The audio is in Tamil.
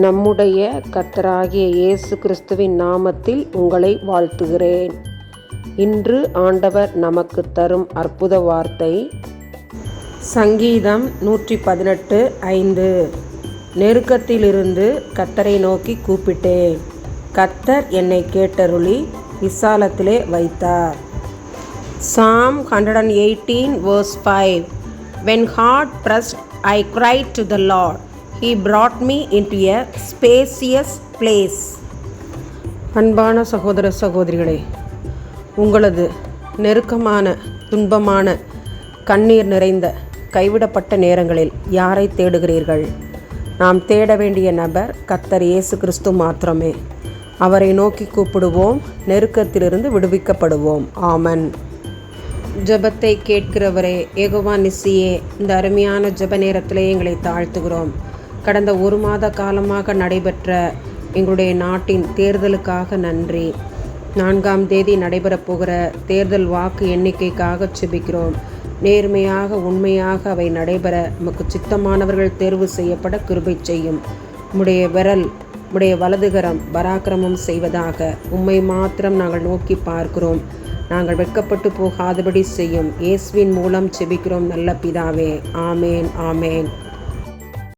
நம்முடைய கர்த்தராகிய இயேசு கிறிஸ்துவின் நாமத்தில் உங்களை வாழ்த்துகிறேன். இன்று ஆண்டவர் நமக்கு தரும் அற்புத வார்த்தை சங்கீதம் 118:5. நெருக்கத்திலிருந்து கர்த்தரை நோக்கி கூப்பிட்டேன், கர்த்தர் என்னை கேட்டருளி விசாலத்திலே வைத்தார். Psalm 118:5. When hard pressed, I cried to the Lord. He brought me into a spacious place. அன்பான சகோதர சகோதரிகளே, உங்களது நெருக்கமான, துன்பமான, கண்ணீர் நிறைந்த, கைவிடப்பட்ட நேரங்களில் யாரை தேடுகிறீர்கள்? நாம் தேட வேண்டிய நபர் கர்த்தர் இயேசு கிறிஸ்து மாத்திரமே. அவரை நோக்கி கூப்பிடுவோம், நெருக்கத்திலிருந்து விடுவிக்கப்படுவோம். ஆமன். ஜெபத்தை கேட்கிறவரே, யெகோவா நிசியே, இந்த அருமையான ஜெப நேரத்திலே எங்களை தாழ்த்துகிறோம். கடந்த 1 மாத காலமாக நடைபெற்ற எங்களுடைய நாட்டின் தேர்தலுக்காக நன்றி. 4ஆம் தேதி நடைபெறப் போகிற தேர்தல் வாக்கு எண்ணிக்கைக்காக செபிக்கிறோம். நேர்மையாக, உண்மையாக அவை நடைபெற உமக்கு சித்தமானவர்கள் தேர்வு செய்யப்பட கிருபை செய்யும். உம்முடைய விரல், உம்முடைய வலதுகரம் பராக்கிரமம் செய்வதாக. உம்மை மாத்திரம் நாங்கள் நோக்கி பார்க்கிறோம். நாங்கள் வெட்கப்பட்டு போகாதபடி செய்யும். இயேசுவின் மூலம் செபிக்கிறோம் நல்ல பிதாவே. ஆமேன், ஆமேன்.